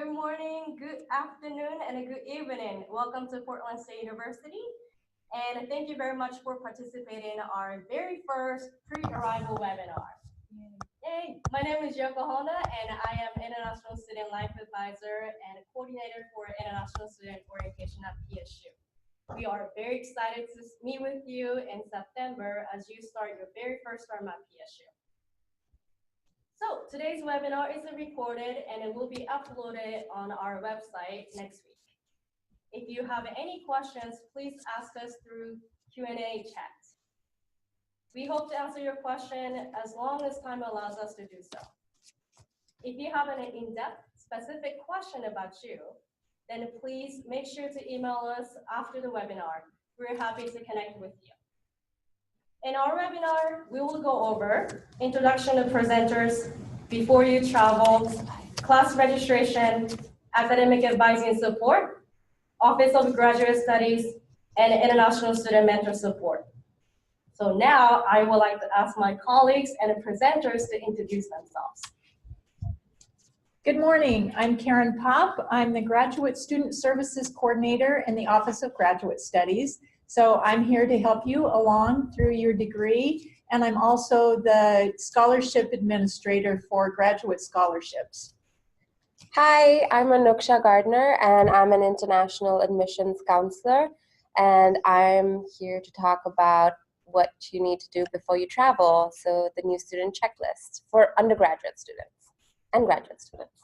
Good morning, good afternoon, and a good evening. Welcome to Portland State University. And thank you very much for participating in our very first pre-arrival webinar. Hey, my name is Yoko Honda, and I am International Student Life Advisor and Coordinator for International Student Orientation at PSU. We are very excited to meet with you in September as you start your very first term at PSU. So today's webinar is recorded and it will be uploaded on our website next week. If you have any questions, please ask us through Q&A chat. We hope to answer your question as long as time allows us to do so. If you have an in-depth specific question about you, then please make sure to email us after the webinar. We're happy to connect with you. In our webinar, we will go over introduction to presenters, before you travel, class registration, academic advising support, Office of Graduate Studies, and International Student Mentor Support. So now I would like to ask my colleagues and presenters to introduce themselves. Good morning, I'm Karen Popp. I'm the Graduate Student Services Coordinator in the Office of Graduate Studies. So I'm here to help you along through your degree, and I'm also the Scholarship Administrator for Graduate Scholarships. Hi, I'm Anuksha Gardner, and I'm an International Admissions Counselor, and I'm here to talk about what you need to do before you travel, so the new student checklist for undergraduate students and graduate students.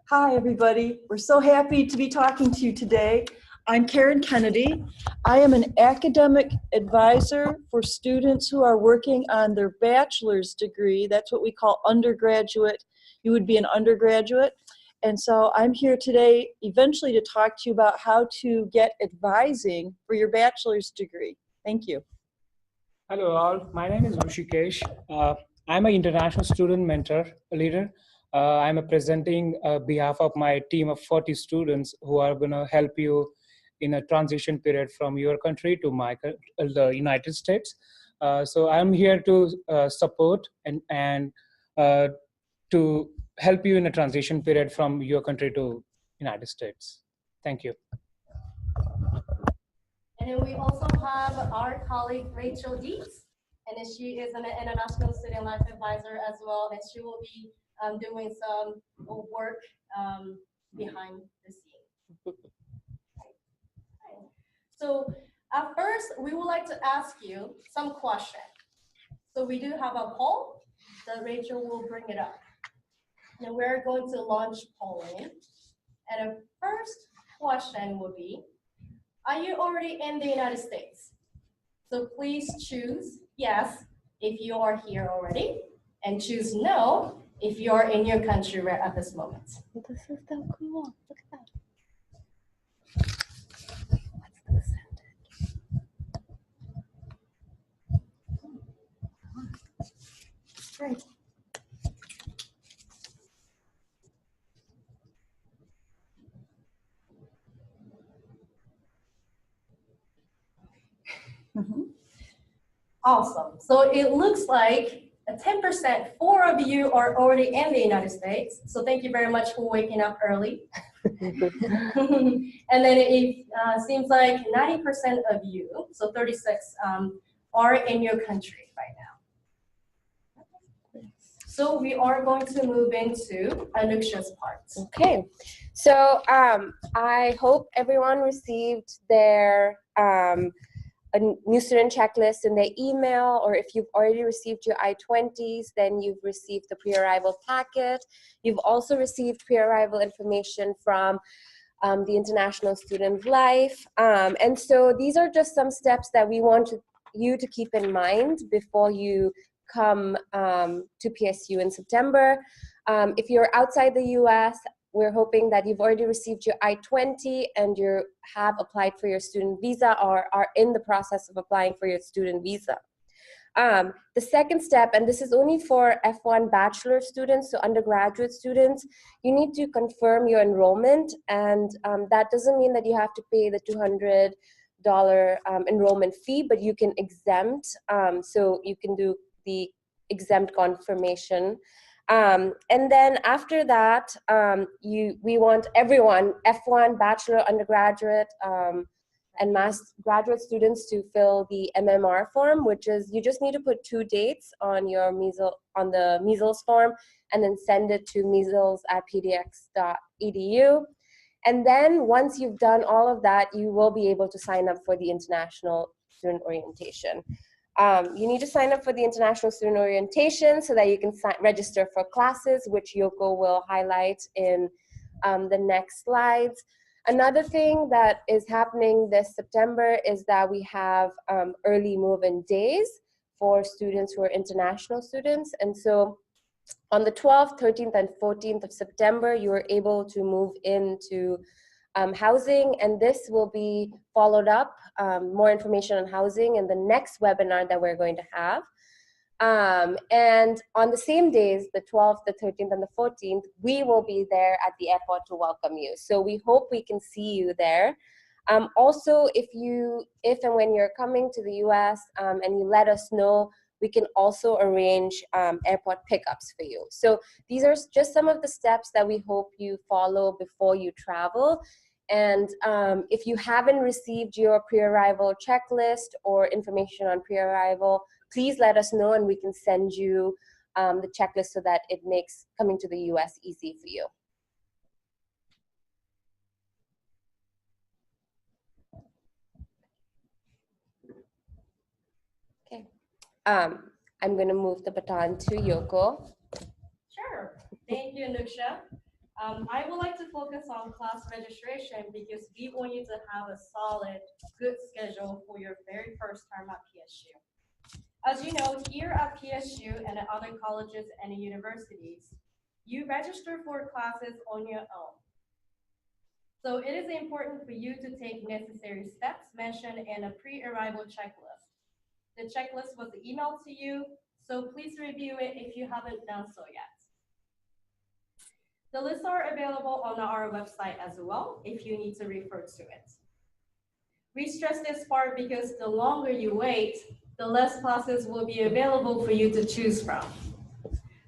Hi, everybody. We're so happy to be talking to you today. I'm Karen Kennedy. I am an academic advisor for students who are working on their bachelor's degree. That's what we call undergraduate. You would be an undergraduate. And so I'm here today eventually to talk to you about how to get advising for your bachelor's degree. Thank you. Hello all, my name is Rushikesh. I'm an international student mentor leader. I'm presenting on behalf of my team of 40 students who are going to help you in a transition period from your country to the United States. So I'm here to support and to help you in a transition period from your country to United States. Thank you. And then we also have our colleague Rachel Dietz, and she is an International Student Life Advisor as well, and she will be doing some work behind the scenes. So at first, we would like to ask you some questions. So we do have a poll that Rachel will bring it up. And we're going to launch polling. And the first question will be, are you already in the United States? So please choose yes if you are here already, and choose no if you are in your country right at this moment. This is so cool. Look at that. Great. Awesome. So it looks like 10%, 4 of you are already in the United States. So thank you very much for waking up early. And then it seems like 90% of you, so 36, are in your country right now. So we are going to move into Anuksha's part. Okay, so I hope everyone received their a new student checklist in their email, or if you've already received your I-20s, then you've received the pre-arrival packet. You've also received pre-arrival information from the International Student Life. And so these are just some steps that we want you to keep in mind before you come to PSU in September. If you're outside the US, we're hoping that you've already received your I-20 and you have applied for your student visa or are in the process of applying for your student visa. The second step, and this is only for F1 bachelor students, so undergraduate students, you need to confirm your enrollment, and that doesn't mean that you have to pay the $200 enrollment fee, but you can exempt, so you can do the exempt confirmation And then after that, we want everyone, F1, bachelor, undergraduate, and graduate students to fill the MMR form, which is you just need to put 2 dates on your the measles form, and then send it to measles@pdx.edu. And then once you've done all of that, you will be able to sign up for the international student orientation. You need to sign up for the international student orientation so that you can register for classes, which Yoko will highlight in the next slides. Another thing that is happening this September is that we have early move-in days for students who are international students. And so on the 12th, 13th, and 14th of September, you are able to move into housing, and this will be followed up, more information on housing in the next webinar that we're going to have. And on the same days, the 12th, the 13th, and the 14th, we will be there at the airport to welcome you. So we hope we can see you there. Also, if and when you're coming to the US and you let us know, we can also arrange airport pickups for you. So these are just some of the steps that we hope you follow before you travel. And if you haven't received your pre-arrival checklist or information on pre-arrival, please let us know and we can send you the checklist so that it makes coming to the US easy for you. Okay. I'm going to move the baton to Yoko. Sure. Thank you, Nuksha. I would like to focus on class registration because we want you to have a solid, good schedule for your very first term at PSU. As you know, here at PSU and at other colleges and universities, you register for classes on your own. So it is important for you to take necessary steps mentioned in a pre-arrival checklist. The checklist was emailed to you, so please review it if you haven't done so yet. The lists are available on our website as well if you need to refer to it. We stress this part because the longer you wait, the less classes will be available for you to choose from.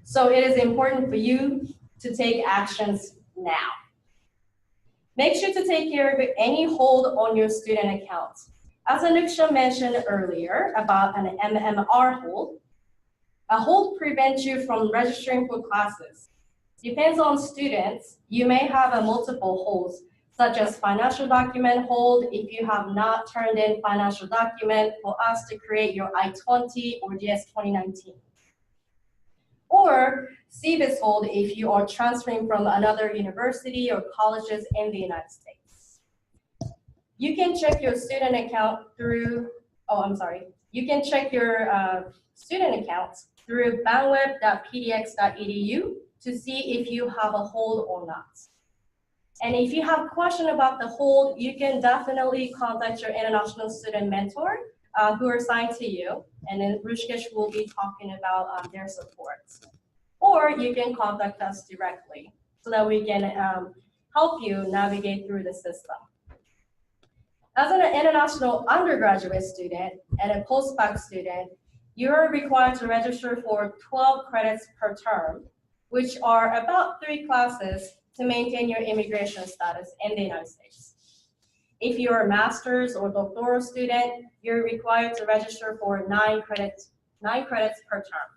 So it is important for you to take actions now. Make sure to take care of any hold on your student account. As Anuksha mentioned earlier about an MMR hold, a hold prevents you from registering for classes. Depends on students, you may have a multiple holds, such as financial document hold if you have not turned in financial document for us to create your I-20 or DS 2019. Or CBIS hold if you are transferring from another university or colleges in the United States. You can check your student account through, you can check your student account through banweb.pdx.edu to see if you have a hold or not. And if you have a question about the hold, you can definitely contact your international student mentor who are assigned to you, and then Rushkesh will be talking about their support. Or you can contact us directly so that we can help you navigate through the system. As an international undergraduate student and a postbac student, you are required to register for 12 credits per term, which are about 3 classes to maintain your immigration status in the United States. If you're a master's or doctoral student, you're required to register for 9 credits per term.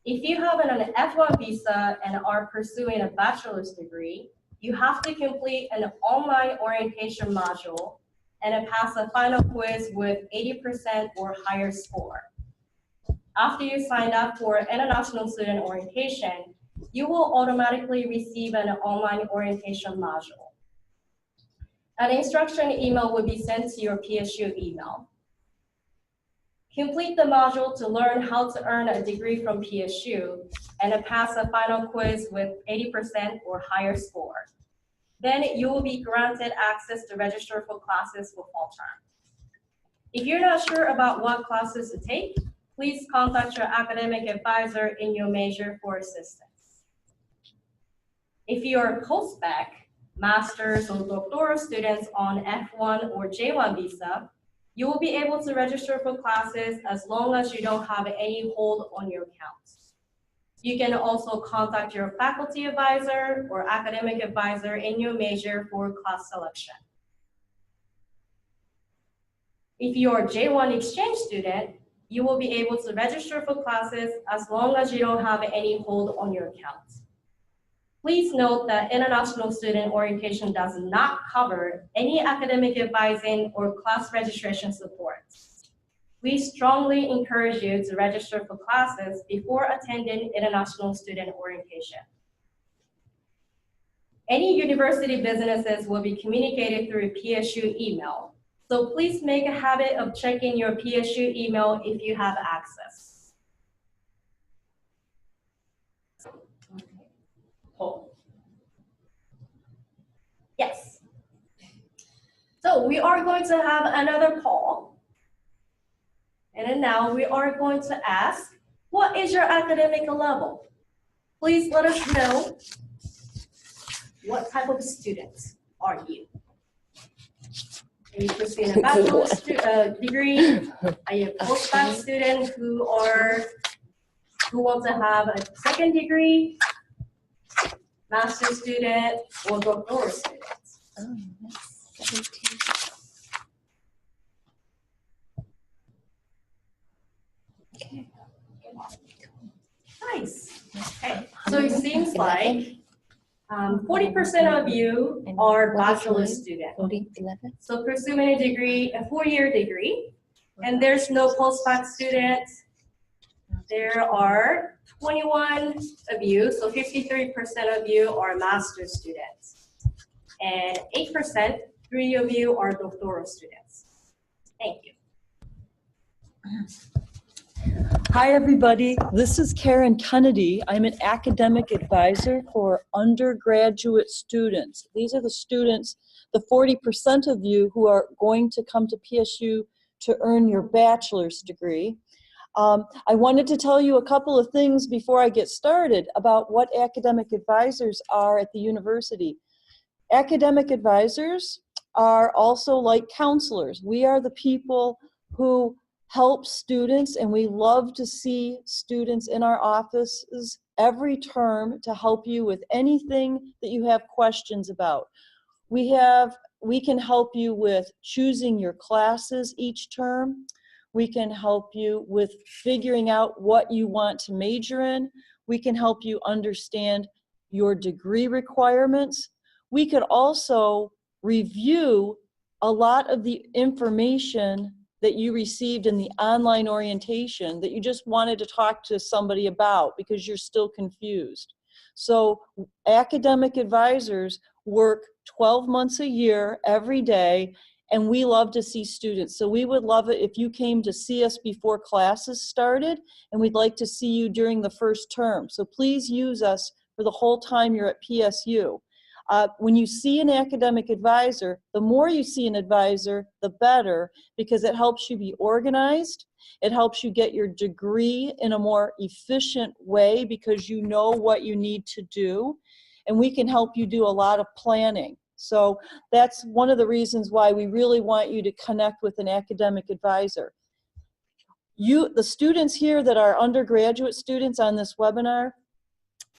If you have an F1 visa and are pursuing a bachelor's degree, you have to complete an online orientation module and pass a final quiz with 80% or higher score. After you sign up for international student orientation, you will automatically receive an online orientation module. An instruction email will be sent to your PSU email. Complete the module to learn how to earn a degree from PSU and pass a final quiz with 80% or higher score. Then you will be granted access to register for classes for fall term. If you're not sure about what classes to take, please contact your academic advisor in your major for assistance. If you are postbac, master's or doctoral students on F1 or J1 visa, you will be able to register for classes as long as you don't have any hold on your account. You can also contact your faculty advisor or academic advisor in your major for class selection. If you're a J1 exchange student, you will be able to register for classes as long as you don't have any hold on your account. Please note that international student orientation does not cover any academic advising or class registration support. We strongly encourage you to register for classes before attending international student orientation. Any university businesses will be communicated through PSU email. So please make a habit of checking your PSU email if you have access. Oh. Yes. So we are going to have another poll. And then now we are going to ask, what is your academic level? Please let us know, what type of student are you? Are you pursuing a bachelor's degree? Are you a postbac student who want to have a second degree, master's student, or doctoral student? Oh, that's 17. Okay. Nice. Okay. So it seems like 40% of you are bachelor students. 11. So pursuing a degree, a 4-year degree, and there's no postbac students. There are 21 of you, so 53% of you are master's students. And 8%, 3 of you are doctoral students. Thank you. Hi, everybody. This is Karen Kennedy. I'm an academic advisor for undergraduate students. These are the students, the 40% of you who are going to come to PSU to earn your bachelor's degree. I wanted to tell you a couple of things before I get started about what academic advisors are at the university. Academic advisors are also like counselors. We are the people who help students, and we love to see students in our offices every term to help you with anything that you have questions about. We can help you with choosing your classes each term. We can help you with figuring out what you want to major in. We can help you understand your degree requirements. We could also review a lot of the information that you received in the online orientation that you just wanted to talk to somebody about because you're still confused. So academic advisors work 12 months a year, every day, and we love to see students. So we would love it if you came to see us before classes started, and we'd like to see you during the first term. So please use us for the whole time you're at PSU. When you see an academic advisor, the more you see an advisor, the better, because it helps you be organized. It helps you get your degree in a more efficient way because you know what you need to do. And we can help you do a lot of planning. So that's one of the reasons why we really want you to connect with an academic advisor. The students here that are undergraduate students on this webinar,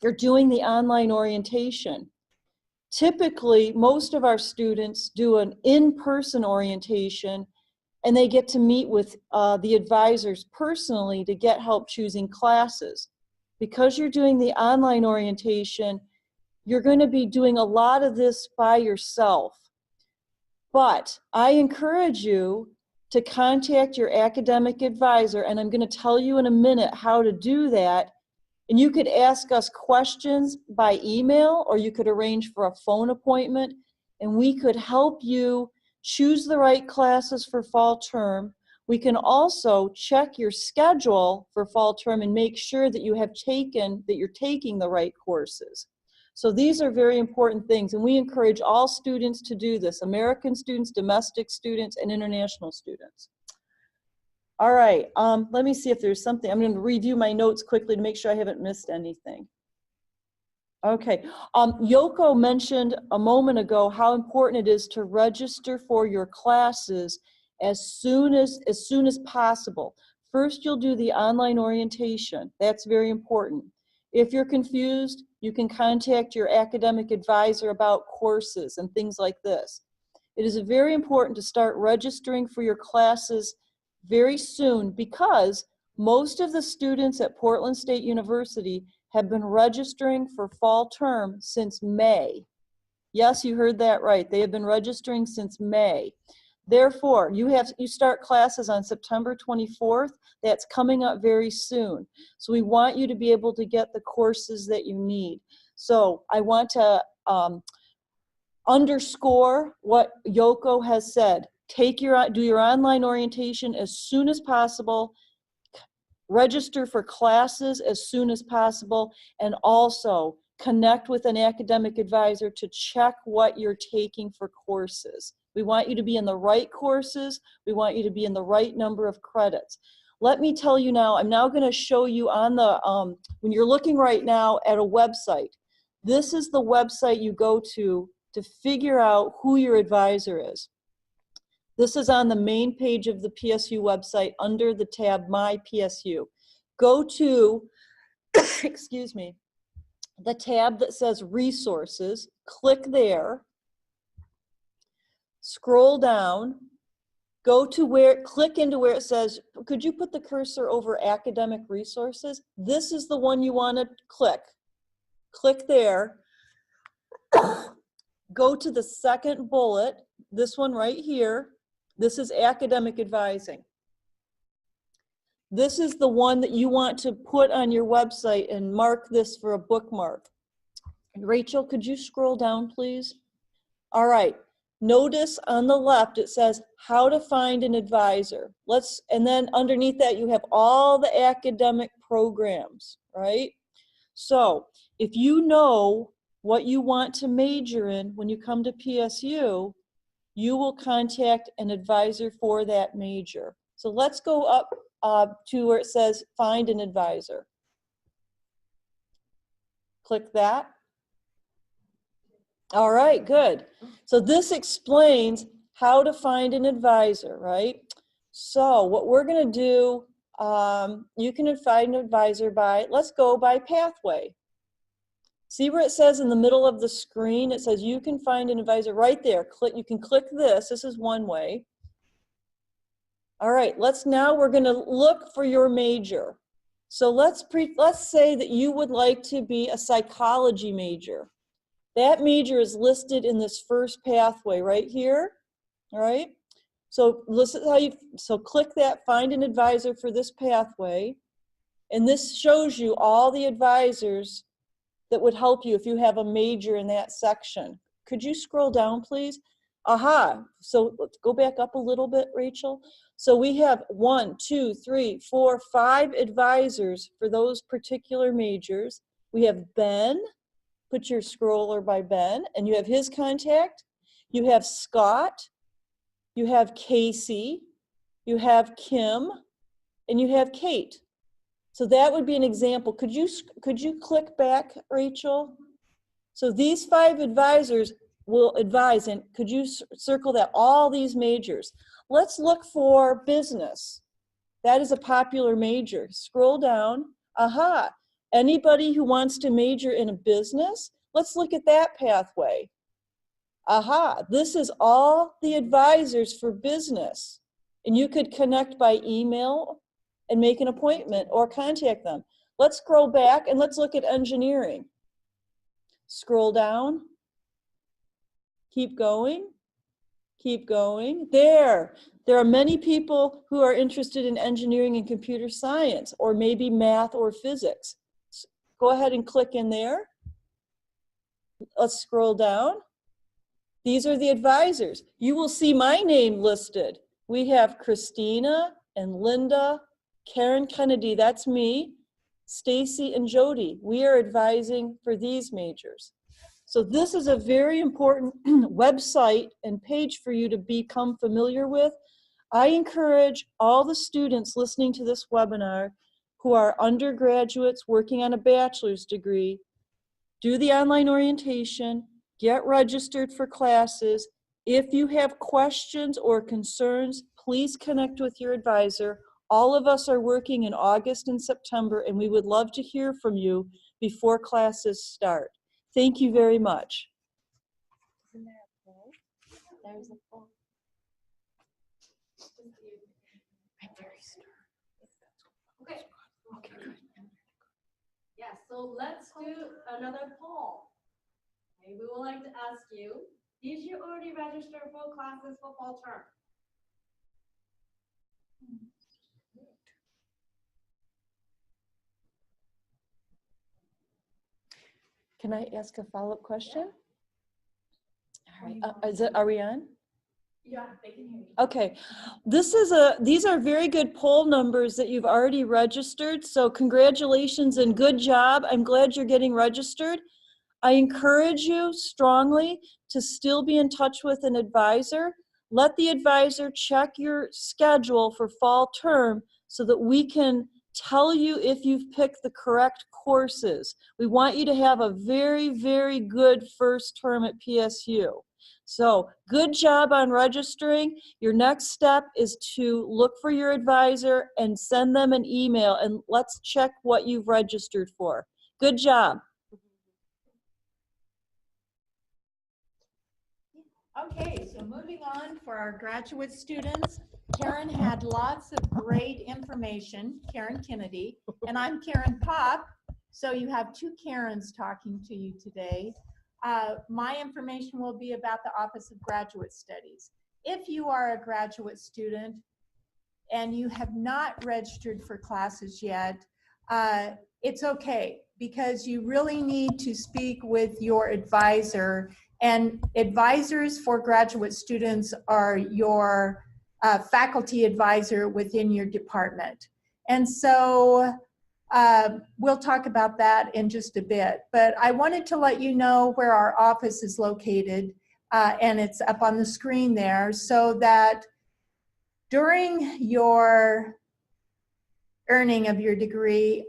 you're doing the online orientation. Typically, most of our students do an in-person orientation, and they get to meet with the advisors personally to get help choosing classes. Because you're doing the online orientation, you're going to be doing a lot of this by yourself. But I encourage you to contact your academic advisor, and I'm going to tell you in a minute how to do that. And you could ask us questions by email, or you could arrange for a phone appointment, and we could help you choose the right classes for fall term. We can also check your schedule for fall term and make sure that you're taking the right courses. So these are very important things, and we encourage all students to do this, American students, domestic students, and international students. All right, let me see if there's something. I'm going to review my notes quickly to make sure I haven't missed anything. Okay, Yoko mentioned a moment ago how important it is to register for your classes as soon as possible. First, you'll do the online orientation. That's very important. If you're confused, you can contact your academic advisor about courses and things like this. It is very important to start registering for your classes very soon because most of the students at Portland State University have been registering for fall term since May. Yes, you heard that right. They have been registering since May. Therefore, you start classes on September 24th. That's coming up very soon. So we want you to be able to get the courses that you need. So I want to underscore what Yoko has said. Do your online orientation as soon as possible. Register for classes as soon as possible, and also connect with an academic advisor to check what you're taking for courses. We want you to be in the right courses. We want you to be in the right number of credits. Let me tell you now, I'm now going to show you on the, when you're looking right now at a website, this is the website you go to figure out who your advisor is. This is on the main page of the PSU website under the tab My PSU. Go to, excuse me, the tab that says Resources, click there, scroll down, go to where, click into where it says, could you put the cursor over Academic Resources? This is the one you want to click. Click there. Go to the second bullet, this one right here. This is academic advising. This is the one that you want to put on your website and mark this for a bookmark. Rachel, could you scroll down, please? All right. Notice on the left it says how to find an advisor. And then underneath that you have all the academic programs, right? So if you know what you want to major in when you come to PSU, you will contact an advisor for that major. So let's go up to where it says find an advisor. Click that. All right, good. So this explains how to find an advisor, right? So what we're going to do, you can find an advisor by, let's go by pathway. See where it says in the middle of the screen, it says you can find an advisor right there. You can click this. This is one way. All right, we're going to look for your major. So let's say that you would like to be a psychology major. That major is listed in this first pathway right here. All right. So listen how so click that, find an advisor for this pathway. And this shows you all the advisors that would help you if you have a major in that section. Could you scroll down, please? Aha, so let's go back up a little bit, Rachel. So we have 1, 2, 3, 4, 5 advisors for those particular majors. We have Ben, put your scroller by Ben, and you have his contact. You have Scott, you have Casey, you have Kim, and you have Kate. So that would be an example. Could you click back, Rachel? So these 5 advisors will advise, and could you circle that, all these majors? Let's look for business. That is a popular major. Scroll down. Aha, anybody who wants to major in a business? Let's look at that pathway. Aha, this is all the advisors for business. And you could connect by email and make an appointment or contact them. Let's scroll back and let's look at engineering. Scroll down. Keep going. Keep going. There are many people who are interested in engineering and computer science, or maybe math or physics. Go ahead and click in there. Let's scroll down. These are the advisors. You will see my name listed. We have Christina and Linda, Karen Kennedy, that's me, Stacy and Jody. We are advising for these majors. So this is a very important website and page for you to become familiar with. I encourage all the students listening to this webinar who are undergraduates working on a bachelor's degree, do the online orientation, get registered for classes. If you have questions or concerns, please connect with your advisor. All of us are working in August and September, and we would love to hear from you before classes start. Thank you very much. Isn't there a poll? There's a poll. I'm very sure. Okay. Okay, good. Yes, so let's do another poll. Okay, we would like to ask you, did you already register for classes for fall term? Can I ask a follow-up question? All right. Are we on? Yeah, they can hear you. Okay, these are very good poll numbers that you've already registered, so congratulations and good job. I'm glad you're getting registered. I encourage you strongly to still be in touch with an advisor. Let the advisor check your schedule for fall term so that we can tell you if you've picked the correct courses. We want you to have a very, very good first term at PSU. So good job on registering. Your next step is to look for your advisor and send them an email, and let's check what you've registered for. Good job. Okay, so moving on for our graduate students, Karen had lots of great information, Karen Kennedy, and I'm Karen Pop, so you have two Karens talking to you today. My information will be about the Office of Graduate Studies. If you are a graduate student and you have not registered for classes yet, it's okay, because you really need to speak with your advisor, and advisors for graduate students are your faculty advisor within your department. And so we'll talk about that in just a bit, but I wanted to let you know where our office is located, and it's up on the screen there, so that during your earning of your degree,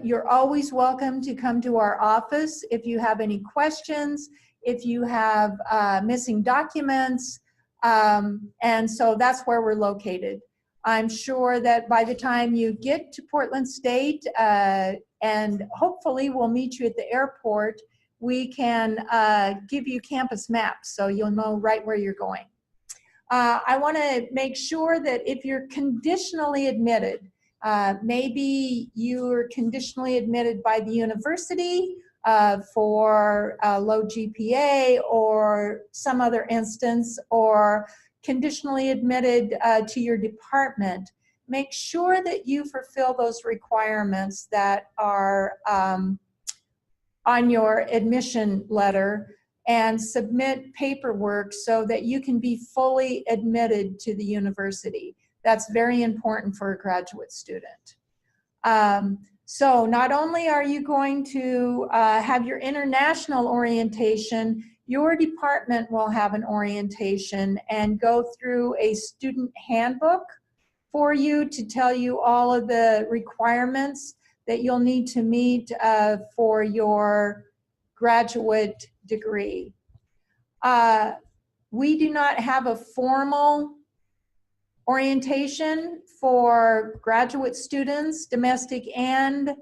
you're always welcome to come to our office if you have any questions, if you have missing documents, and so that's where we're located. I'm sure that by the time you get to Portland State, and hopefully we'll meet you at the airport, we can give you campus maps so you'll know right where you're going. I want to make sure that if you're conditionally admitted, maybe you're conditionally admitted by the university for a low GPA or some other instance, or conditionally admitted to your department, make sure that you fulfill those requirements that are on your admission letter, and submit paperwork so that you can be fully admitted to the university. That's very important for a graduate student. So not only are you going to have your international orientation, your department will have an orientation and go through a student handbook for you to tell you all of the requirements that you'll need to meet for your graduate degree. We do not have a formal orientation for graduate students, domestic and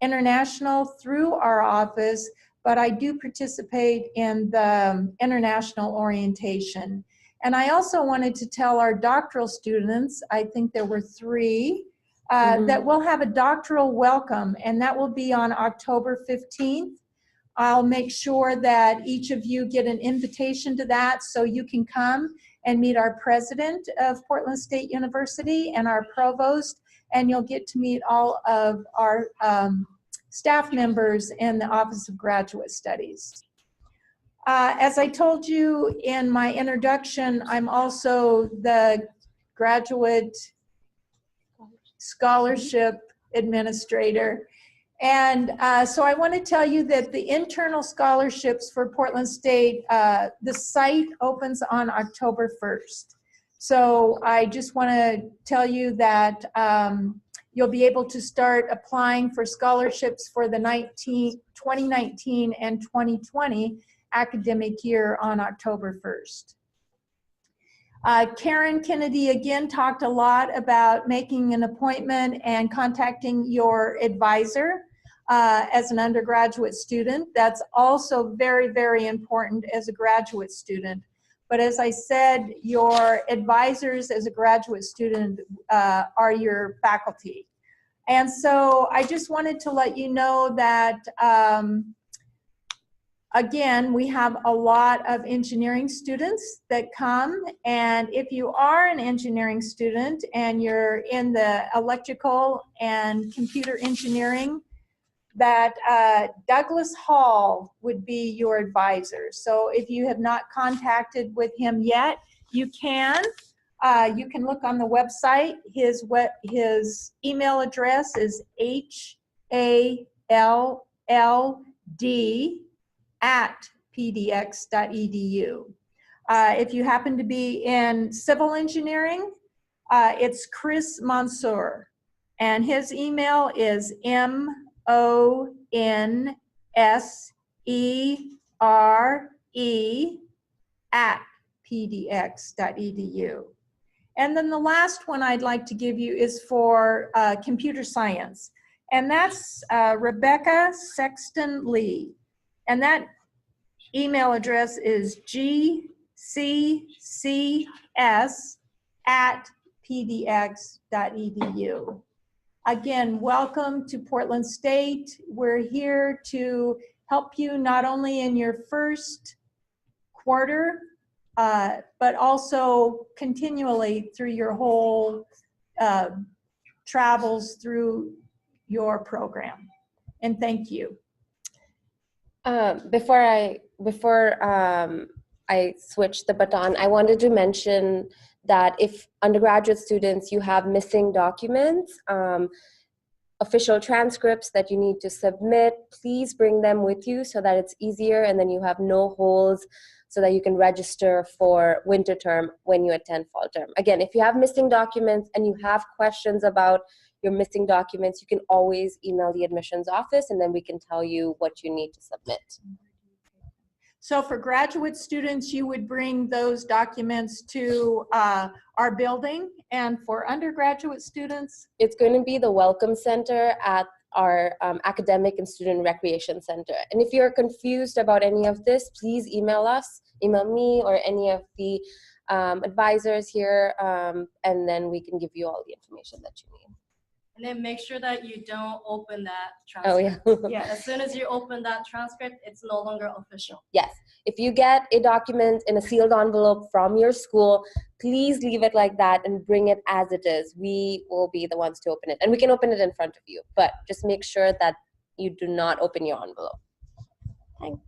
international, through our office, but I do participate in the international orientation. And I also wanted to tell our doctoral students, I think there were 3, that we'll have a doctoral welcome, and that will be on October 15th. I'll make sure that each of you get an invitation to that so you can come and meet our president of Portland State University and our provost, and you'll get to meet all of our staff members in the Office of Graduate Studies. As I told you in my introduction, I'm also the Graduate Scholarship Administrator. And so I want to tell you that the internal scholarships for Portland State, the site opens on October 1st. So I just want to tell you that you'll be able to start applying for scholarships for the 2019 and 2020 academic year on October 1st. Karen Kennedy again talked a lot about making an appointment and contacting your advisor. as an undergraduate student. That's also very, very important as a graduate student. But as I said, your advisors as a graduate student are your faculty. And so I just wanted to let you know that, again, we have a lot of engineering students that come. And if you are an engineering student and you're in the electrical and computer engineering, that Douglas Hall would be your advisor. So if you have not contacted with him yet, you can. You can look on the website. His email address is halld@pdx.edu. If you happen to be in civil engineering, it's Chris Mansour, and his email is monsere@pdx.edu. And then the last one I'd like to give you is for computer science. And that's Rebecca Sexton Lee. And that email address is gccs@pdx.edu. Again, welcome to Portland State. We're here to help you not only in your first quarter, but also continually through your whole travels through your program. And thank you. Before I switch the baton, I wanted to mention that if undergraduate students, you have missing documents, official transcripts that you need to submit, please bring them with you so that it's easier and then you have no holes, so that you can register for winter term when you attend fall term. Again, if you have missing documents and you have questions about your missing documents, you can always email the admissions office and then we can tell you what you need to submit. So for graduate students, you would bring those documents to our building, and for undergraduate students? It's going to be the Welcome Center at our Academic and Student Recreation Center. And if you're confused about any of this, please email us, email me or any of the advisors here, and then we can give you all the information that you need. And then make sure that you don't open that Oh, transcript. yeah. Yeah, as soon as you open that transcript, it's no longer official. Yes. If you get a document in a sealed envelope from your school, please leave it like that and bring it as it is. We will be the ones to open it. And we can open it in front of you, but just make sure that you do not open your envelope. Thanks.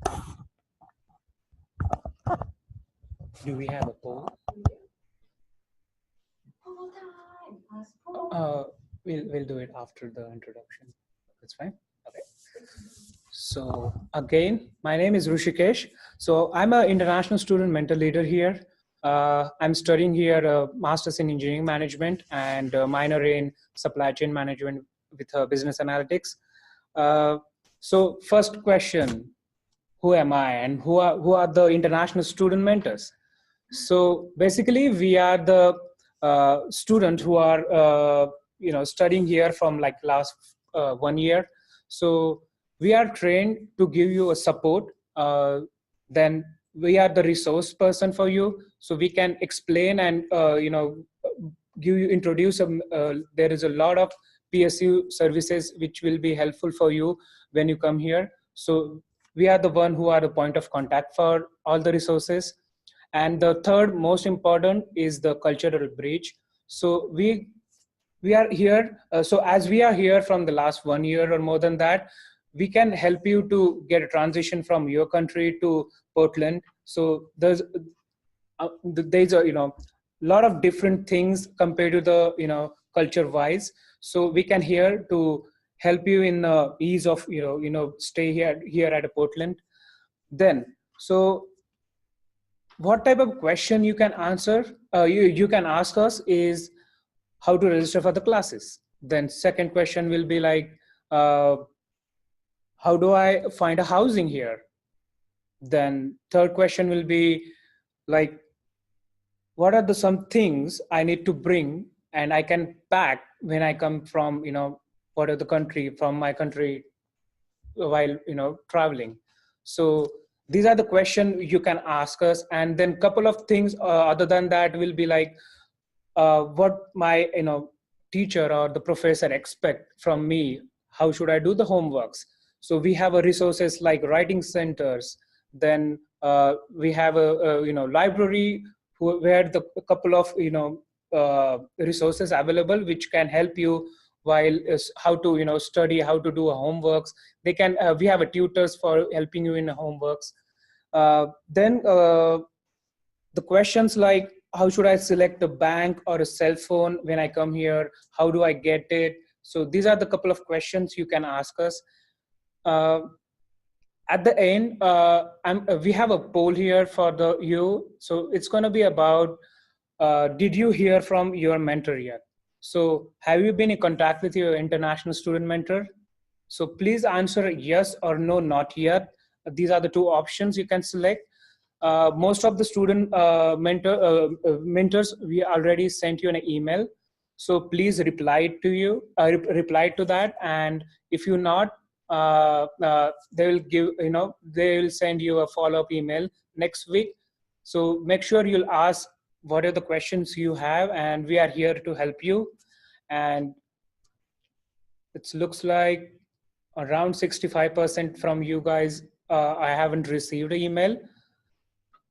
Do we have a poll? Poll time. Last poll. We'll do it after the introduction. That's fine. Okay. So again, my name is Rushikesh. So I'm an international student mentor leader here. I'm studying here a master's in engineering management and a minor in supply chain management with business analytics. So first question, who am I and who are the international student mentors? So basically we are the students who are studying here from like last 1 year. So we are trained to give you a support. Then we are the resource person for you, so we can explain and introduce. There is a lot of PSU services which will be helpful for you when you come here. So we are the one who are the point of contact for all the resources. And the third most important is the cultural bridge. So we are here. So as we are here from the last 1 year or more than that, we can help you to get a transition from your country to Portland. So there's a lot of different things compared to the culture wise. So we can here to help you in ease of stay here at a Portland. Then so what type of question you can answer? You can ask us is how to register for the classes. Then second question will be like, how do I find a housing here? Then third question will be like, what are some things I need to bring and I can pack when I come from, what are the country, from my country while traveling. So these are the questions you can ask us, and then couple of things other than that will be like what my teacher or the professor expect from me. How should I do the homeworks? So we have a resources like writing centers. Then we have a library where the a couple of resources available which can help you while how to study, how to do homeworks. They can we have a tutors for helping you in homeworks. Then the questions like how should I select a bank or a cell phone when I come here? How do I get it? So these are the couple of questions you can ask us. At the end, we have a poll here for you. So it's going to be about, did you hear from your mentor yet? So have you been in contact with your international student mentor? So please answer yes or no, not yet. These are the two options you can select. Most of the student mentors, we already sent you an email. So please reply to that. And if you not, they will send you a follow-up email next week. So make sure you'll ask what are the questions you have, and we are here to help you. And it looks like around 65% from you guys, I haven't received an email,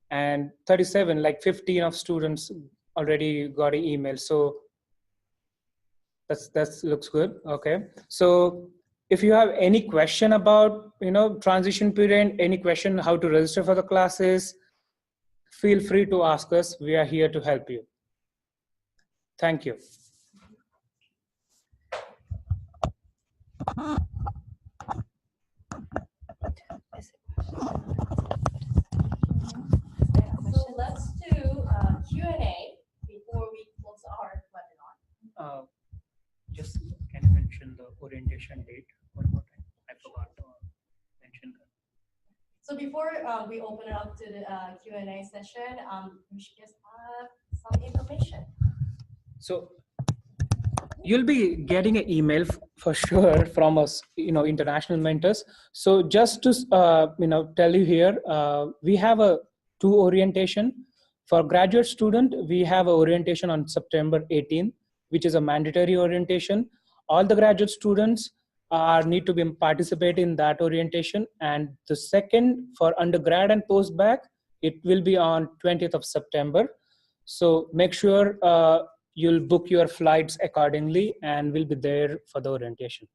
and 37, like 15 of students already got an email. So that looks good. Okay. So if you have any question about transition period, any question how to register for the classes, feel free to ask us. We are here to help you. Thank you. So let's do Q&A before we close our webinar. Just can you mention the orientation date one more time? I forgot to mention that. So before we open it up to the Q&A session, we should just have some information. So you'll be getting an email for sure from us, international mentors. So just to tell you here, we have a 2 orientation. For graduate student, we have an orientation on September 18th, which is a mandatory orientation. All the graduate students need to be participate in that orientation. And the second, for undergrad and post-bac, it will be on 20th of September. So make sure you'll book your flights accordingly, and we'll be there for the orientation.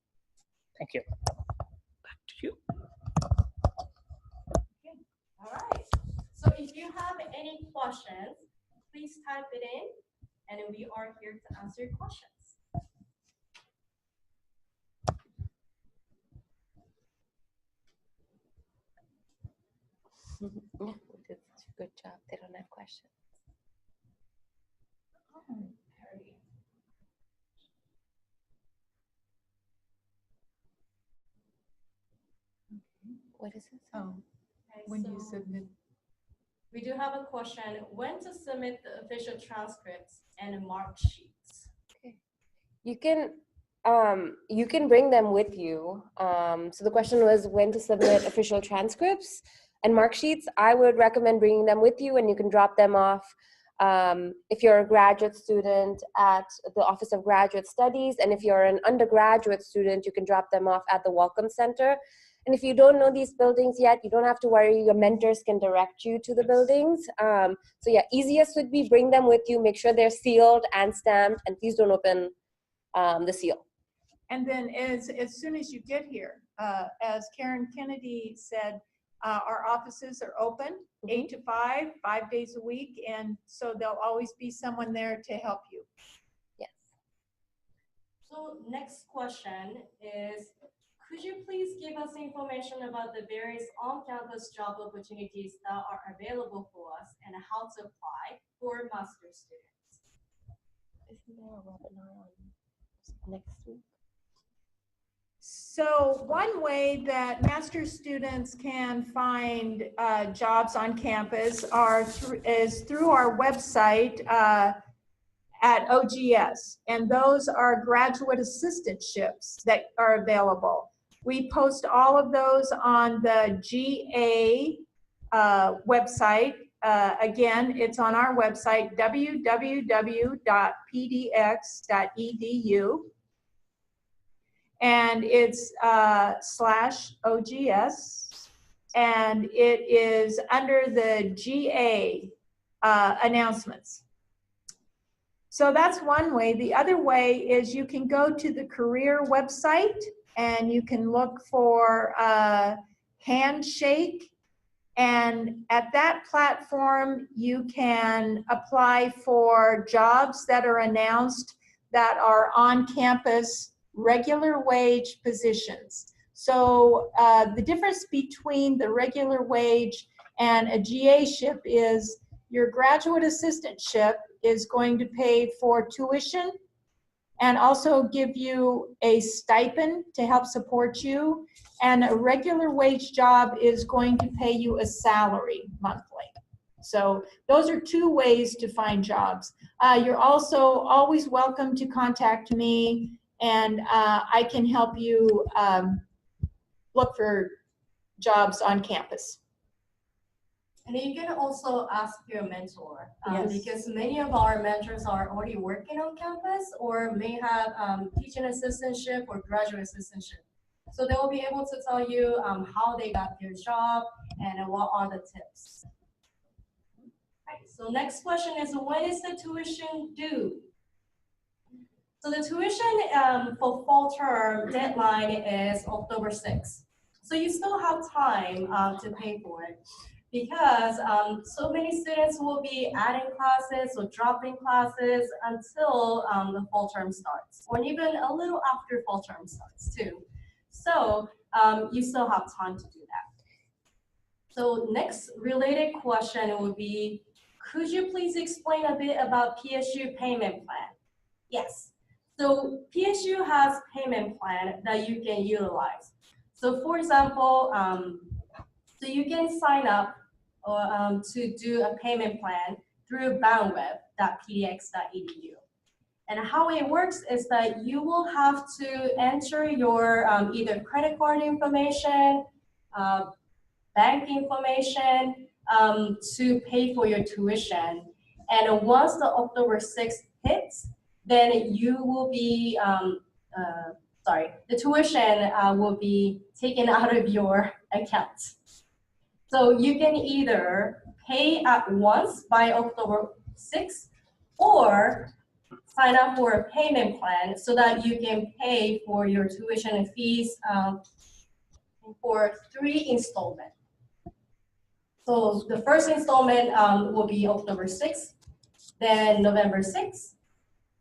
Thank you. Back to you. Okay. All right. So if you have any questions, please type it in, and we are here to answer your questions. Yeah, we did such a good job. They don't have questions. What is it? Oh, Okay, when you so submit. we do have a question: when to submit the official transcripts and mark sheets? You can bring them with you. So the question was when to submit official transcripts and mark sheets. I would recommend bringing them with you, and you can drop them off if you're a graduate student at the Office of Graduate Studies, and if you're an undergraduate student, you can drop them off at the Welcome Center. And if you don't know these buildings yet, you don't have to worry. Your mentors can direct you to the buildings. So yeah, easiest would be bring them with you. Make sure they're sealed and stamped, and please don't open the seal. And then as soon as you get here, as Karen Kennedy said, our offices are open 8 to 5, 5 days a week. And so there'll always be someone there to help you. Yes. So next question is, could you please give us information about the various on-campus job opportunities that are available for us and how to apply for master's students? Isn't there a webinar on next week? So one way that master's students can find jobs on campus is through our website at OGS. And those are graduate assistantships that are available. We post all of those on the GA website. Again, it's on our website, www.pdx.edu. And it's /OGS. And it is under the GA announcements. So that's one way. The other way is you can go to the career website and you can look for Handshake. And at that platform, you can apply for jobs that are announced that are on-campus regular wage positions. So the difference between the regular wage and a GA-ship is your graduate assistantship is going to pay for tuition and also give you a stipend to help support you. And a regular wage job is going to pay you a salary monthly. So those are two ways to find jobs. You're also always welcome to contact me, and I can help you look for jobs on campus. And you can also ask your mentor, Yes. because many of our mentors are already working on campus or may have teaching assistantship or graduate assistantship. So they will be able to tell you how they got their job and what are the tips. Right, so next question is, when is the tuition due? So the tuition for fall term deadline is October 6th. So you still have time to pay for it, because so many students will be adding classes or dropping classes until the fall term starts, or even a little after fall term starts too. So you still have time to do that. So next related question would be, could you please explain a bit about PSU payment plan? Yes. So PSU has payment plan that you can utilize. So for example, so you can sign up to do a payment plan through boundweb.pdx.edu. And how it works is that you will have to enter your either credit card information, bank information to pay for your tuition. And once the October 6th hits, then you will be, the tuition will be taken out of your account. So you can either pay at once by October 6th or sign up for a payment plan so that you can pay for your tuition and fees for 3 installments. So the first installment will be October 6th, then November 6th,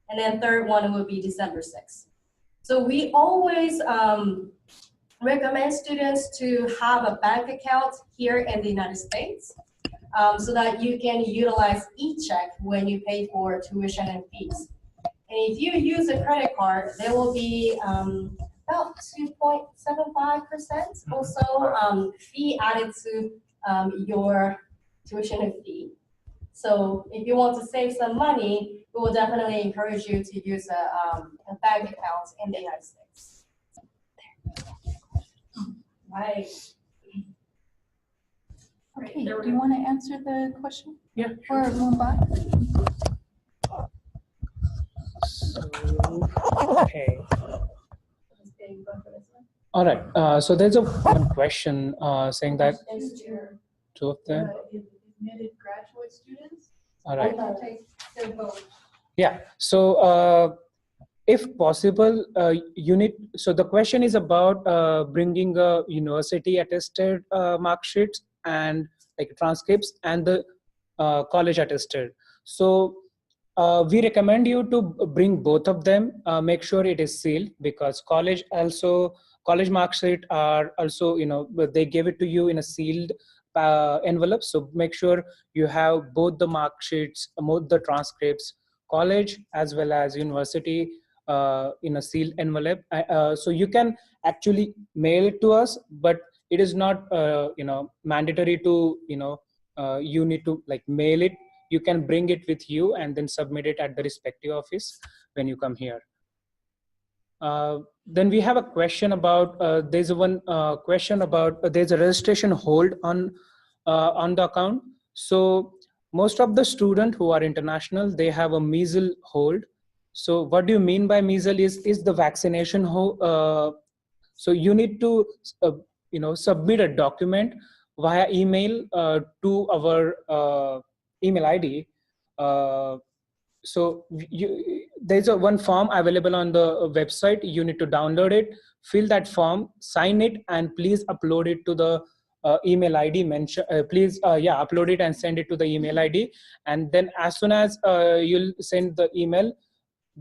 and then third one will be December 6th. So we always recommend students to have a bank account here in the United States so that you can utilize e-check when you pay for tuition and fees. And if you use a credit card, there will be about 2.75% or so fee added to your tuition and fee. So if you want to save some money, we will definitely encourage you to use a bank account in the United States. Right. Okay, do you want to answer the question? Yeah. Or Mumbai? So, okay. All right. So there's one question saying that two of them. Admitted graduate students. All right. Take their vote. Yeah. So if possible, you need. So the question is about bringing a university attested mark sheets and like transcripts and the college attested. So we recommend you to bring both of them. Make sure it is sealed, because college mark sheet are also they give it to you in a sealed envelope. So make sure you have both the mark sheets, both the transcripts, college as well as university in a sealed envelope. So you can actually mail it to us, but it is not mandatory to you need to like mail it. You can bring it with you and then submit it at the respective office when you come here. Then we have a question about there's a registration hold on the account. So most of the students who are international, they have a measles hold. So what do you mean by measles is the vaccination hold. So you need to submit a document via email to our email ID. So there's one form available on the website. You need to download it, fill that form, sign it, and please upload it to the email ID mention. Upload it and send it to the email ID. And then as soon as you'll send the email,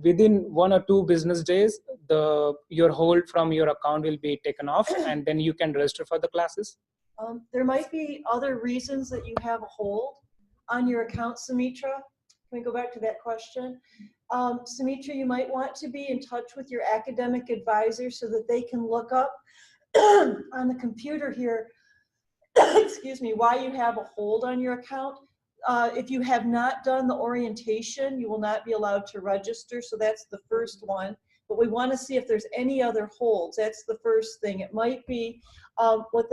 within 1 or 2 business days, your hold from your account will be taken off, and then you can register for the classes. There might be other reasons that you have a hold on your account, Sumitra. Can we go back to that question? Sumitra, you might want to be in touch with your academic advisor so that they can look up on the computer here, excuse me, why you have a hold on your account. If you have not done the orientation, you will not be allowed to register, so that's the first one. But we want to see if there's any other holds. That's the first thing. It might be what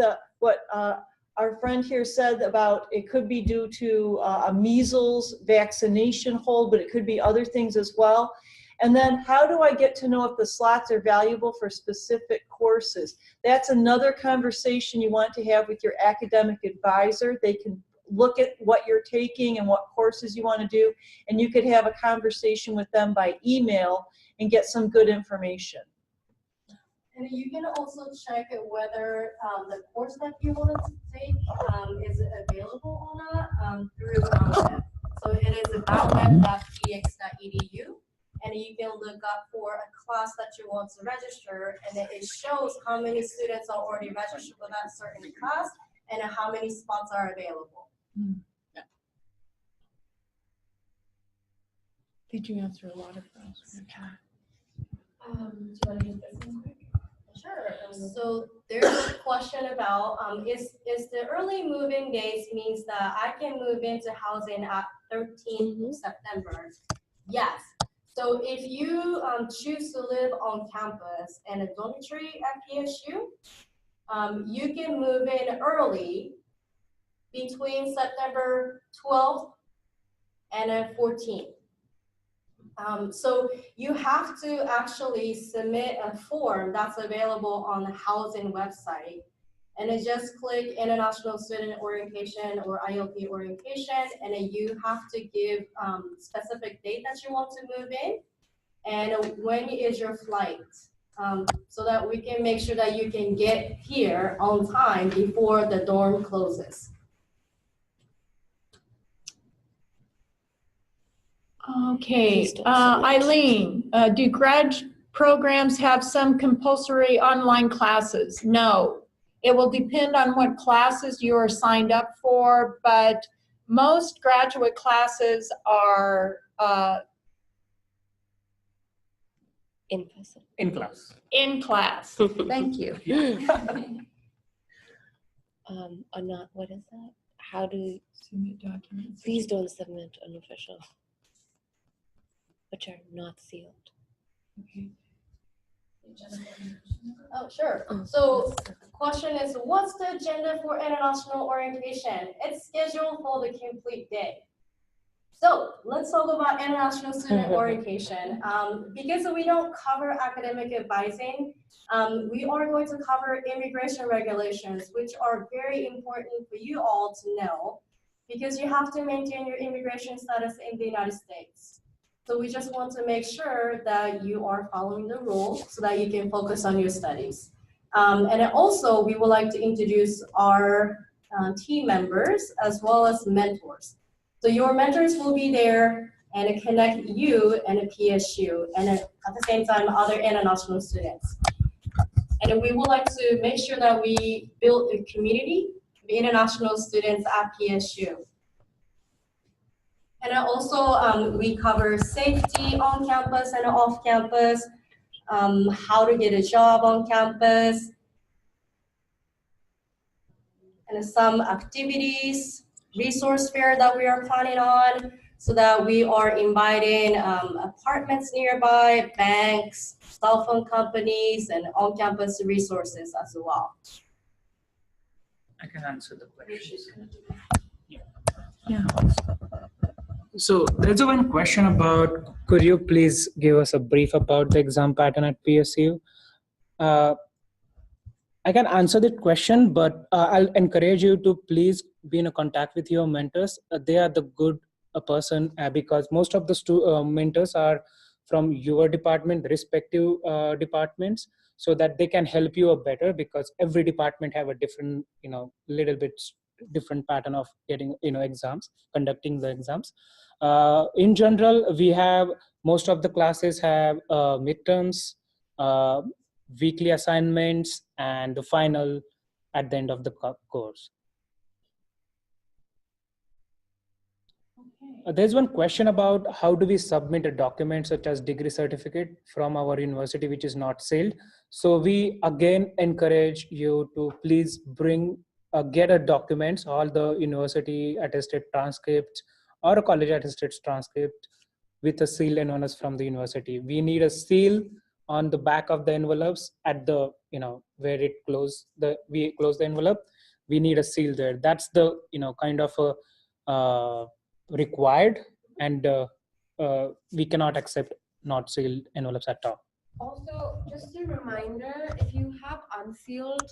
our friend here said about it could be due to a measles vaccination hold, but it could be other things as well. And then how do I get to know if the slots are valuable for specific courses? That's another conversation you want to have with your academic advisor. They can look at what you're taking and what courses you want to do, and you could have a conversation with them by email and get some good information. And you can also check whether the course that you want to take is available or not through BoundWeb. So it is boundweb.px.edu, and you can look up for a class that you want to register, and it shows how many students are already registered for that certain class and how many spots are available. Yeah. Did you answer a lot of those? Do you want to do this one quick? Sure. So there's a question about is the early move-in dates means that I can move into housing at 13th September? Yes. So if you choose to live on campus in a dormitory at PSU, you can move in early between September 12th and 14th. So you have to actually submit a form that's available on the housing website, and then just click International Student Orientation or IOP Orientation, and then you have to give specific date that you want to move in, and when is your flight, so that we can make sure that you can get here on time before the dorm closes. Okay, Eileen, do grad programs have some compulsory online classes? No. It will depend on what classes you are signed up for, but most graduate classes are In person. In class. in class. Thank you. Or not, what is that? How do, Submit documents. please don't submit unofficial, which are not sealed. Okay. Oh, sure. So the question is, what's the agenda for international orientation? It's scheduled for the complete day. So let's talk about international student orientation. Because we don't cover academic advising, we are going to cover immigration regulations, which are very important for you all to know, because you have to maintain your immigration status in the United States. So we just want to make sure that you are following the rules so that you can focus on your studies. And then also, we would like to introduce our team members as well as mentors. So your mentors will be there and connect you and a PSU, and at the same time, other international students. And we would like to make sure that we build a community of international students at PSU. And also, we cover safety on campus and off campus, how to get a job on campus, and some activities, resource fair that we are planning on, so that we are inviting apartments nearby, banks, cell phone companies, and on-campus resources as well. I can answer the question. Yeah. So there's one question about, could you please give us a brief about the exam pattern at PSU? I can answer that question, but I'll encourage you to please be in a contact with your mentors. They are the good person because most of the mentors are from your department, respective departments, so that they can help you better, because every department have a different, little bit different pattern of getting, exams, conducting the exams. In general, we have, most of the classes have midterms, weekly assignments, and the final at the end of the course. There's one question about how do we submit a document such as degree certificate from our university which is not sealed. So we again encourage you to please bring get a documents, all the university attested transcripts or a college attested transcript with a seal and honors from the university. We need a seal on the back of the envelopes at the, where it we close the envelope. We need a seal there. That's the, kind of a required, and we cannot accept not sealed envelopes at all. Also, just a reminder, if you have unsealed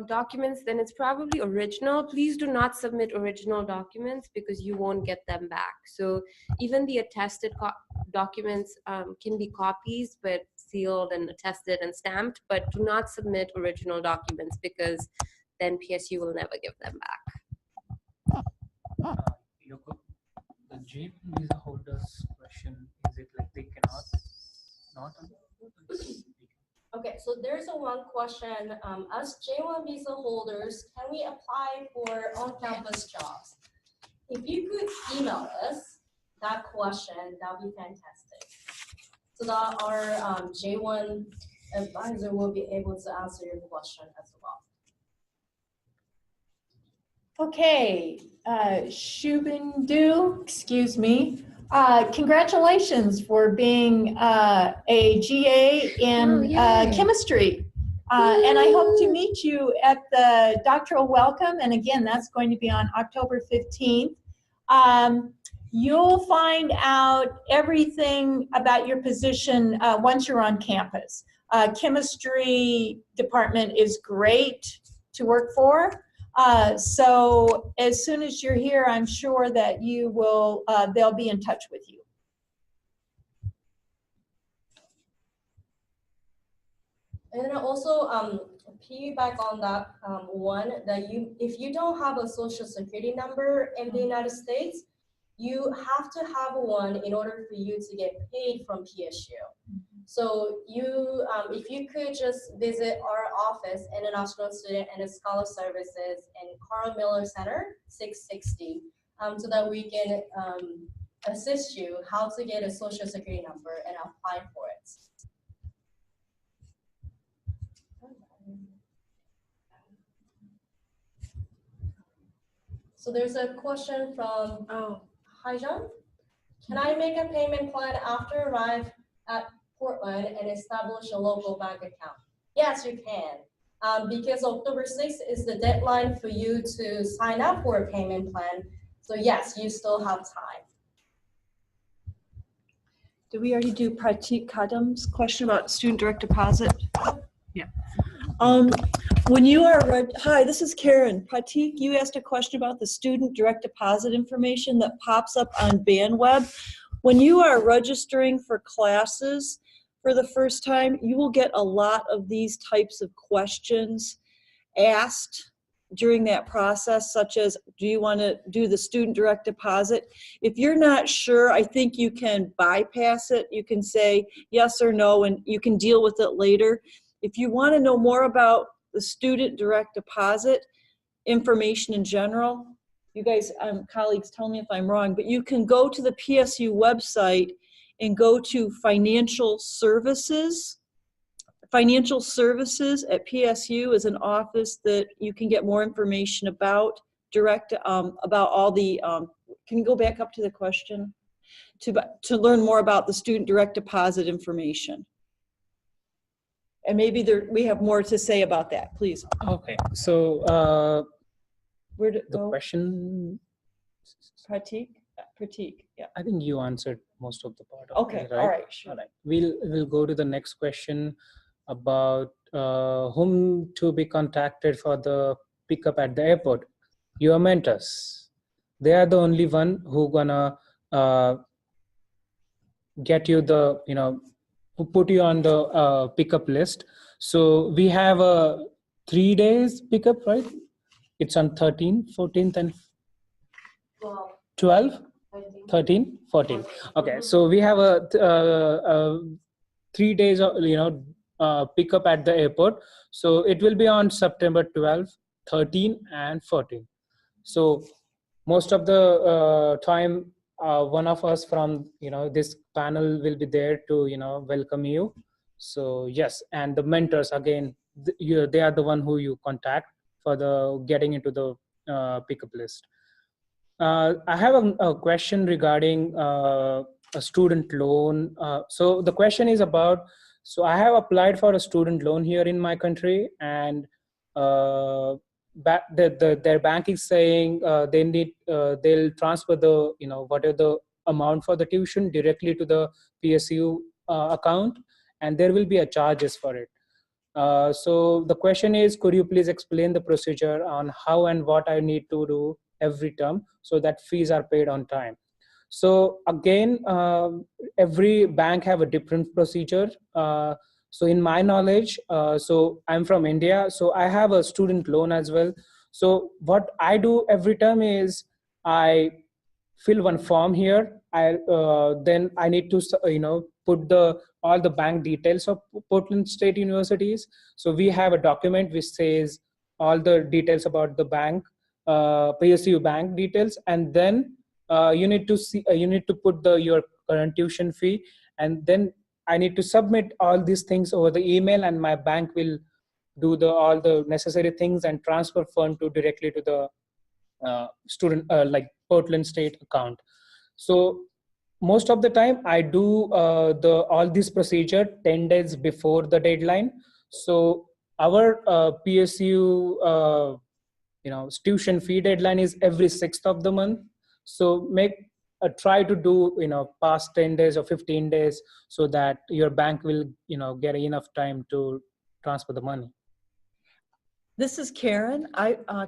documents, then it's probably original. Please do not submit original documents because you won't get them back. So even the attested documents can be copies, but sealed and attested and stamped, but do not submit original documents because then PSU will never give them back. The J visa holders question, is it like they cannot not? Okay, so there's one question. As J1 visa holders, can we apply for on-campus jobs? If you could email us that question, that would be fantastic. So that our J1 advisor will be able to answer your question as well. Okay, Shubindu, excuse me. Congratulations for being a GA in chemistry. And I hope to meet you at the doctoral welcome. And again, that's going to be on October 15th. You'll find out everything about your position once you're on campus. Chemistry department is great to work for. So as soon as you're here, I'm sure that you will, they'll be in touch with you. And then also piggyback on that one, that if you don't have a social security number in the United States, you have to have one in order for you to get paid from PSU. So you, if you could just visit our office, International Student and Scholar Services in Carl Miller Center, 660, so that we can assist you how to get a social security number and apply for it. So there's a question from Haijan. Can I make a payment plan after arrive at Portland and establish a local bank account? Yes, you can. Because October 6th is the deadline for you to sign up for a payment plan. So yes, you still have time. Did we already do Pratik Kadam's question about student direct deposit? Yeah. When you are, hi, this is Karen. Pratik, you asked a question about the student direct deposit information that pops up on BandWeb. When you are registering for classes for the first time, you will get a lot of these types of questions asked during that process, such as, do you want to do the student direct deposit? If you're not sure, I think you can bypass it. You can say yes or no, and you can deal with it later. If you want to know more about the student direct deposit information in general, you guys, colleagues, tell me if I'm wrong, but you can go to the PSU website and go to financial services. Financial services at PSU is an office that you can get more information about about all the can you go back up to the question? To learn more about the student direct deposit information. And maybe we have more to say about that, please. Okay, so Where did it the go? question, Pratik? Pratik, yeah. I think you answered most of the part of Okay, it, right? all right, sure. All right. We'll go to the next question about whom to be contacted for the pickup at the airport. Your mentors. They are the only one who gonna get you the, who put you on the pickup list. So we have a 3 days pickup, right? It's on 13th, 14th, and 12, 13, 14. Okay, so we have a 3 days, pickup at the airport. So it will be on September 12, 13, and 14. So most of the time, one of us from this panel will be there to welcome you. So yes, and the mentors again, they are the one who you contact for the getting into the pickup list. I have a question regarding a student loan. So the question is about, so I have applied for a student loan here in my country, and their bank is saying they'll transfer the whatever the amount for the tuition directly to the PSU account, and there will be a charges for it. So the question is, could you please explain the procedure on how and what I need to do every term so that fees are paid on time? So again, every bank have a different procedure. So in my knowledge, so I'm from India, so I have a student loan as well. So what I do every term is I fill one form here. Then I need to put all the bank details of Portland State Universities. So we have a document which says all the details about the bank, PSU bank details, and then you need to put your current tuition fee, and then I need to submit all these things over the email, and my bank will do all the necessary things and transfer fund to directly to the student like Portland State account. So most of the time I do all this procedure 10 days before the deadline. So our PSU tuition fee deadline is every 6th of the month. So try to do past 10 days or 15 days so that your bank will get enough time to transfer the money. This is Karen.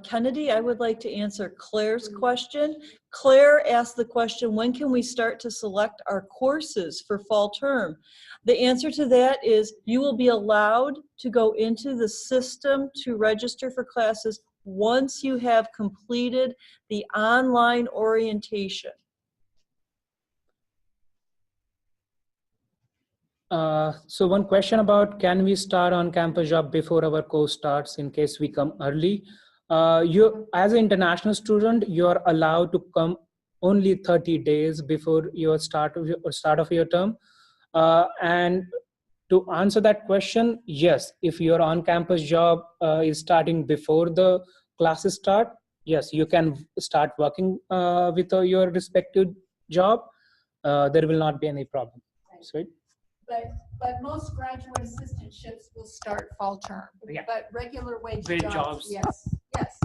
Kennedy, I would like to answer Claire's question. Claire asked the question, when can we start to select our courses for fall term? The answer to that is you will be allowed to go into the system to register for classes once you have completed the online orientation. So one question about, can we start on campus job before our course starts in case we come early? You, as an international student, you're allowed to come only 30 days before your start of your term. And to answer that question, yes, if your on-campus job is starting before the classes start, yes, you can start working with your respective job. There will not be any problem. Right? But most graduate assistantships will start fall term. Yeah. But regular wage Wage jobs, jobs. yes.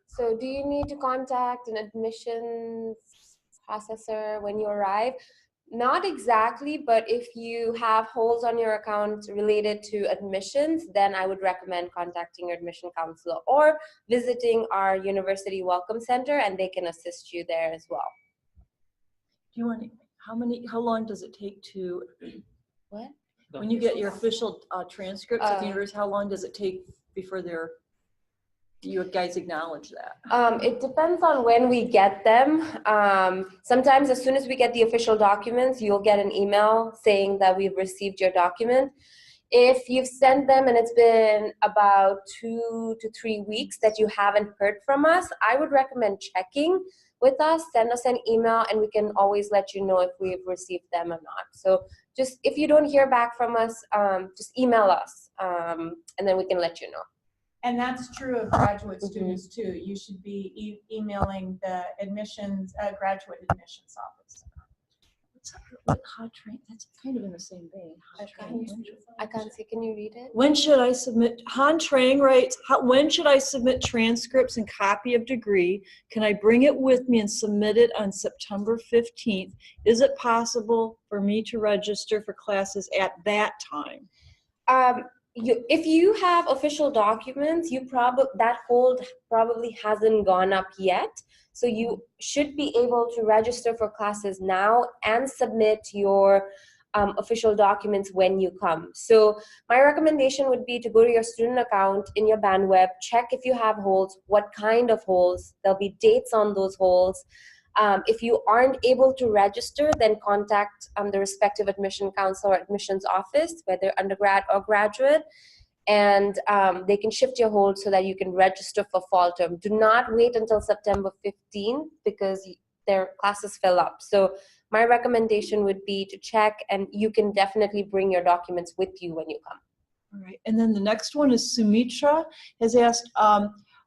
So do you need to contact an admissions processor when you arrive? Not exactly, but if you have holes on your account related to admissions, then I would recommend contacting your admission counselor or visiting our university welcome center, and they can assist you there as well. Do you want how long does it take to, What? when you get your official transcripts at the university, how long does it take before you guys acknowledge that? It depends on when we get them. Sometimes as soon as we get the official documents, you'll get an email saying that we've received your document. If you've sent them and it's been about 2 to 3 weeks that you haven't heard from us, I would recommend checking with us. Send us an email and we can always let you know if we've received them or not. So just if you don't hear back from us, just email us and then we can let you know. And that's true of graduate students too. You should be emailing the admissions, graduate admissions office. That's kind of in the same vein. I can't see. Can you read it? When should I submit? Han Trang writes, when should I submit transcripts and copy of degree? Can I bring it with me and submit it on September 15th? Is it possible for me to register for classes at that time? If you have official documents, that hold probably hasn't gone up yet. So you should be able to register for classes now and submit your official documents when you come. So my recommendation would be to go to your student account in your Bandweb, check if you have holds, what kind of holds, there'll be dates on those holds. If you aren't able to register, then contact the respective admission counselor or admissions office, whether undergrad or graduate, and they can shift your hold so that you can register for fall term. Do not wait until September 15th because their classes fill up. So my recommendation would be to check, and you can definitely bring your documents with you when you come. All right, and then the next one is Sumitra has asked,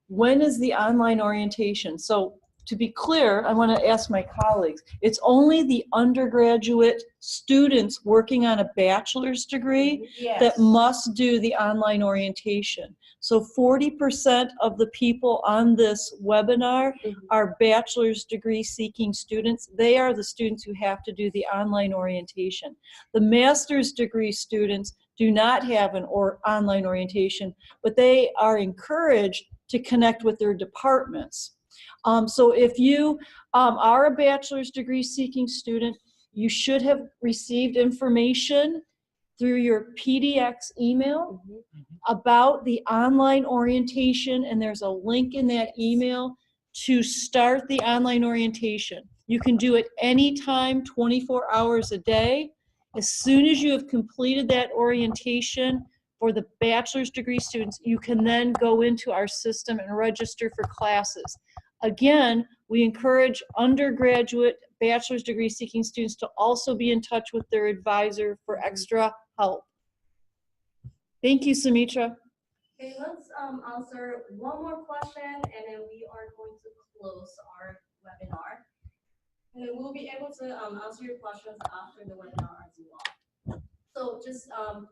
when is the online orientation? So to be clear, I want to ask my colleagues, it's only the undergraduate students working on a bachelor's degree that must do the online orientation. So 40% of the people on this webinar are bachelor's degree seeking students. They are the students who have to do the online orientation. The master's degree students do not have an online orientation, but they are encouraged to connect with their departments. So if you are a bachelor's degree seeking student, you should have received information through your PDX email about the online orientation, and there's a link in that email to start the online orientation. You can do it anytime, 24 hours a day. As soon as you have completed that orientation for the bachelor's degree students, you can then go into our system and register for classes. Again, we encourage undergraduate bachelor's degree seeking students to also be in touch with their advisor for extra help. Thank you, Sumitra. Okay, let's answer one more question, and then we are going to close our webinar. And then we'll be able to answer your questions after the webinar as well. So just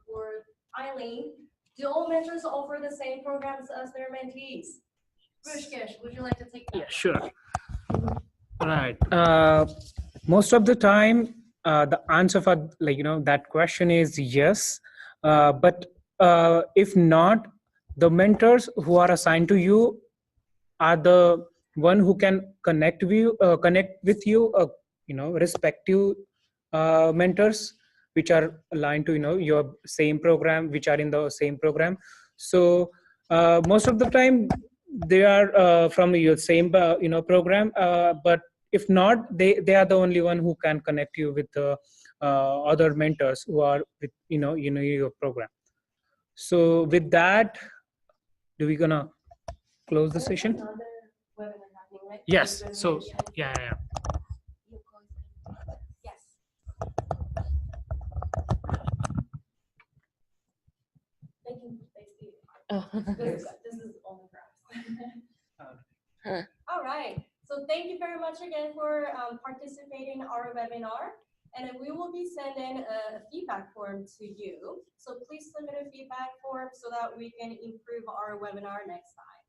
for Eileen, do all mentors offer the same programs as their mentees? Rushkesh, would you like to take that? Yeah, sure. Right. Most of the time, the answer for that question is yes. But if not, the mentors who are assigned to you are the one who can connect with you, respective mentors which are aligned to your same program, which are in the same program. So most of the time they are from your same program, but if not, they are the only one who can connect you with the other mentors who are with your program. So with that, do we gonna close the session? Another webinar happening, right? Yes. So yeah. Yes. Thank you, Stacy. This is all the All right. So thank you very much again for participating in our webinar. And then we will be sending a feedback form to you. So please submit a feedback form so that we can improve our webinar next time.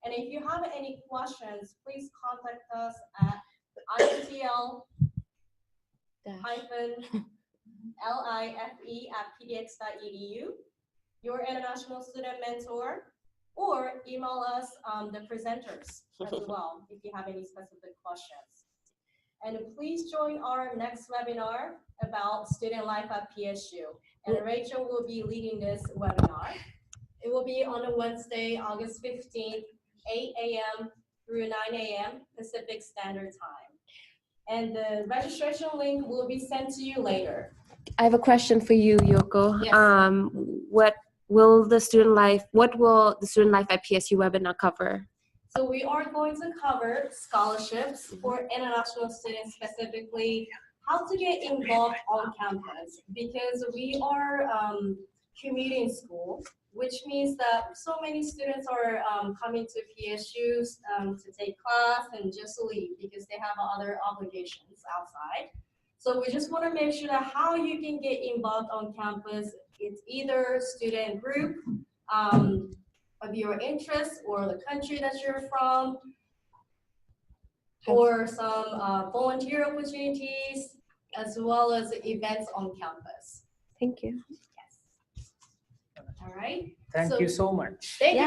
And if you have any questions, please contact us at intl-life@pdx.edu, your international student mentor, or email us the presenters as well if you have any specific questions. And please join our next webinar about student life at PSU. And Rachel will be leading this webinar. It will be on a Wednesday, August 15th, 8 a.m. through 9 a.m. Pacific Standard Time. And the registration link will be sent to you later. I have a question for you, Yoko. Yes. What will the student life at PSU webinar cover? So we are going to cover scholarships for international students, specifically how to get involved on campus, because we are commuting school. which means that so many students are coming to PSUs to take class and just leave because they have other obligations outside. So we just want to make sure that how you can get involved on campus, it's either student group of your interest or the country that you're from, or some volunteer opportunities, as well as events on campus. Thank you. Yes. All right. Thank So- you so much. Thank you.